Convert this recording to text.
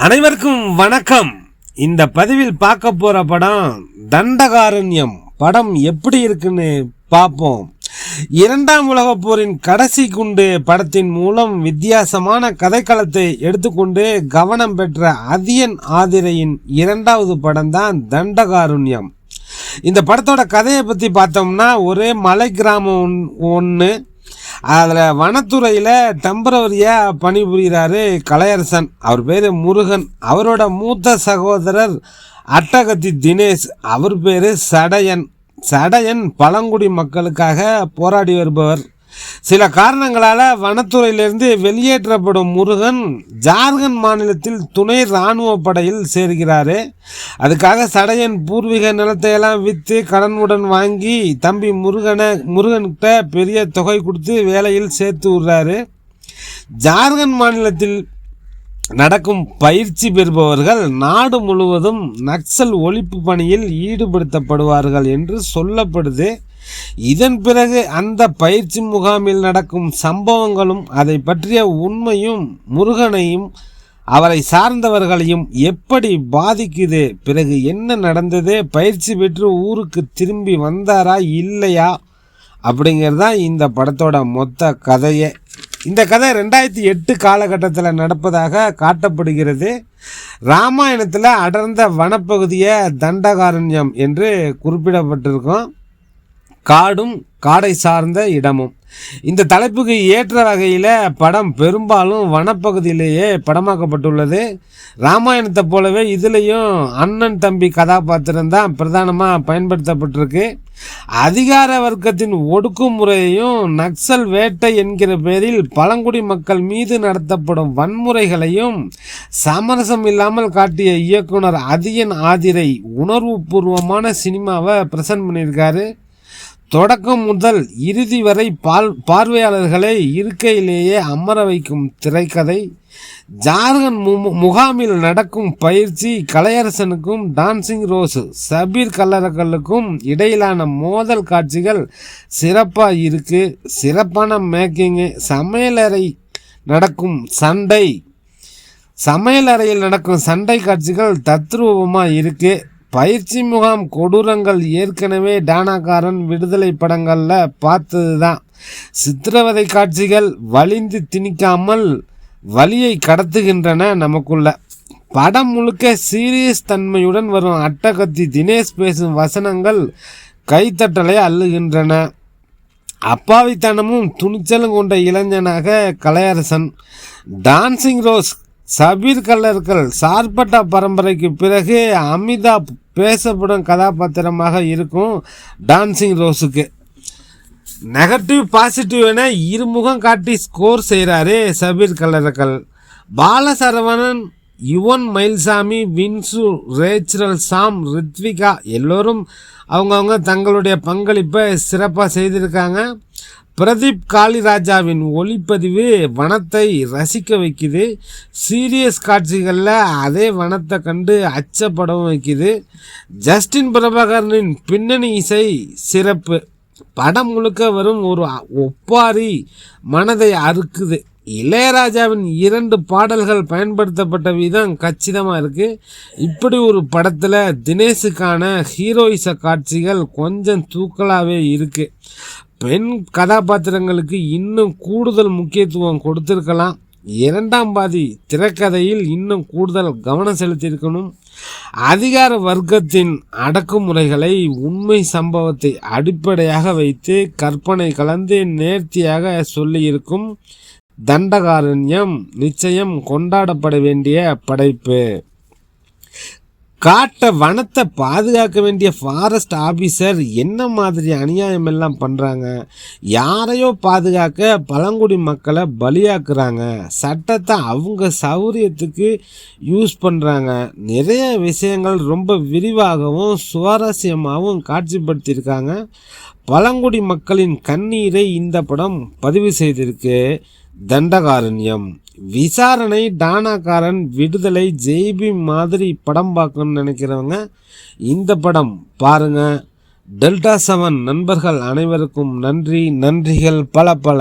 அனைவருக்கும் வணக்கம். இந்த பதிவில் பார்க்க போற படம் தண்டகாரண்யம். படம் எப்படி இருக்குன்னு பார்ப்போம். இரண்டாம் உலகப் போரின் கடைசி குண்டு படத்தின் மூலம் வித்தியாசமான கதைக்களத்தை எடுத்துக்கொண்டு கவனம் பெற்ற அதியன் ஆதிரையின் இரண்டாவது படம் தான் தண்டகாரண்யம். இந்த படத்தோட கதையை பற்றி பார்த்தோம்னா, ஒரே மலை கிராமம் ஒன்று, அதில் வனத்துறையில் டெம்பரவரியாக பணிபுரிகிறாரு கலையரசன். அவர் பேர் முருகன். அவரோட மூத்த சகோதரர் அட்டகத்தி தினேஷ், அவர் பேர் சடையன். சடையன் பழங்குடி மக்களுக்காக போராடி வருபவர். சில காரணங்களால் வனத்துறையிலிருந்து வெளியேற்றப்படும் முருகன் ஜார்க்கண்ட் மாநிலத்தில் துணை இராணுவ படையில் சேர்கிறாரு. அதுக்காக சடையன் பூர்வீக நிலத்தையெல்லாம் விற்று கடனுடன் வாங்கி தம்பி முருகன்கிட்ட பெரிய தொகை கொடுத்து வேலையில் சேர்த்து விடுறாரு. ஜார்க்கண்ட் மாநிலத்தில் நடக்கும் பயிற்சி பெறுபவர்கள் நாடு முழுவதும் நக்சல் ஒழிப்பு பணியில் ஈடுபடுத்தப்படுவார்கள் என்று சொல்லப்படுது. இதன் பிறகு அந்த பயிற்சி முகாமில் நடக்கும் சம்பவங்களும் அதை பற்றிய உண்மையும் முருகனையும் அவரை சார்ந்தவர்களையும் எப்படி பாதிக்குது, பிறகு என்ன நடந்தது, பயிற்சி பெற்று ஊருக்கு திரும்பி வந்தாரா இல்லையா அப்படிங்கிறதான் இந்த படத்தோட மொத்த கதையே. இந்த கதை 2008 காலகட்டத்தில் நடப்பதாக காட்டப்படுகிறது. ராமாயணத்தில் அடர்ந்த வனப்பகுதியை தண்டகாரண்யம் என்று குறிப்பிடப்பட்டிருக்கும். காடும் காடை சார்ந்த இடமும். இந்த தலைப்புக்கு ஏற்ற வகையில் படம் பெரும்பாலும் வனப்பகுதியிலேயே படமாக்கப்பட்டுள்ளது. ராமாயணத்தை போலவே இதுலேயும் அண்ணன் தம்பி கதாபாத்திரம் தான் பிரதானமாக பயன்படுத்தப்பட்டிருக்கு. அதிகார வர்க்கத்தின் ஒடுக்குமுறையையும் நக்சல் வேட்டை என்கிற பேரில் பழங்குடி மக்கள் மீது நடத்தப்படும் வன்முறைகளையும் சமரசம் இல்லாமல் காட்டிய இயக்குனர் அதியன் ஆதிரை உணர்வுபூர்வமான சினிமாவை பிரசன்ட் பண்ணியிருக்காரு. தொடக்கம் முதல் இறுதி வரை பார்வையாளர்களை இருக்கையிலேயே அமர வைக்கும் திரைக்கதை. ஜார்க்கண்ட் முகாமில் நடக்கும் பயிற்சி, கலையரசனுக்கும் டான்சிங் ரோஸ் சபீர் கல்லறக்களுக்கும் இடையிலான மோதல் காட்சிகள் சிறப்பாக இருக்கு. சிறப்பான மேக்கிங்கு. சமையலறையில் நடக்கும் சண்டை காட்சிகள் தத்ரூபமாக இருக்கு. பயிற்சி முகாம் கொடூரங்கள் ஏற்கனவே டானாக்காரன் விடுதலை படங்களில் பார்த்தது தான். சித்திரவதை காட்சிகள் வலிந்து திணிக்காமல் வலியை கடத்துகின்றன நமக்குள்ள. படம் முழுக்க சீரியஸ் தன்மையுடன் வரும் அட்டகத்தி தினேஷ் பேசும் வசனங்கள் கைத்தட்டலை அள்ளுகின்றன. அப்பாவித்தனமும் துணிச்சலும் கொண்ட இளைஞனாக கலையரசன். டான்சிங் ரோஸ் சபீர் கல்லர்கள் சார்பட்ட பரம்பரைக்கு பிறகு அமிதாப் பேசப்படும் கதாபாத்திரமாக இருக்கும் டான்சிங் ரோஸுக்கு. நெகட்டிவ் பாசிட்டிவ் என இருமுகம் காட்டி ஸ்கோர் செய்கிறாரு சபீர் கல்லர்கள். பாலசரவணன், யுவன் மயில்சாமி, வின்சு, ரேச்சரல், சாம், ரித்விகா எல்லோரும் அவங்கவுங்க தங்களுடைய பங்களிப்பை சிறப்பாக செய்திருக்காங்க. பிரதீப் காளிராஜாவின் ஒளிப்பதிவு வனத்தை ரசிக்க வைக்குது. சீரியஸ் காட்சிகளில் அதே வனத்தை கண்டு அச்சப்படவும் வைக்குது. ஜஸ்டின் பிரபாகரனின் பின்னணி இசை சிறப்பு. படம் முழுக்க வரும் ஒரு ஒப்பாரி மனதை அறுக்குது. இளையராஜாவின் 2 பாடல்கள் பயன்படுத்தப்பட்ட விதம் கச்சிதமாக இருக்குது. இப்படி ஒரு படத்தில் தினேஷுக்கான ஹீரோயிச காட்சிகள் கொஞ்சம் தூக்கலாகவே இருக்குது. பெண் கதாபாத்திரங்களுக்கு இன்னும் கூடுதல் முக்கியத்துவம் கொடுத்திருக்கலாம். இரண்டாம் பாதி திரைக்கதையில் இன்னும் கூடுதல் கவனம் செலுத்தியிருக்கணும். அதிகார வர்க்கத்தின் அடக்குமுறைகளை உண்மை சம்பவத்தை அடிப்படையாக வைத்து கற்பனை கலந்து நேர்த்தியாக சொல்லியிருக்கும் தண்டகாரண்யம் நிச்சயம் கொண்டாடப்பட வேண்டிய படைப்பு. வனத்தை பாதுகாக்க வேண்டிய ஃபாரஸ்ட் ஆஃபீஸர் என்ன மாதிரி அநியாயம் எல்லாம் பண்ணுறாங்க. யாரையோ பாதுகாக்க பழங்குடி மக்களை பலியாக்குறாங்க. சட்டத்தை அவங்க சௌரியத்துக்கு யூஸ் பண்ணுறாங்க. நிறைய விஷயங்கள் ரொம்ப விரிவாகவும் சுவாரஸ்யமாகவும் காட்சிப்படுத்தியிருக்காங்க. பழங்குடி மக்களின் கண்ணீரை இந்த படம் பதிவு செய்திருக்கு. தண்டகாரண்யம் விசாரணை, டானாக்காரன் விடுதலை, ஜெய்பி மாதிரி படம் பார்க்கணும்னு நினைக்கிறவங்க இந்த படம் பாருங்க. டெல்டா 7 நண்பர்கள் அனைவருக்கும் நன்றிகள் பல.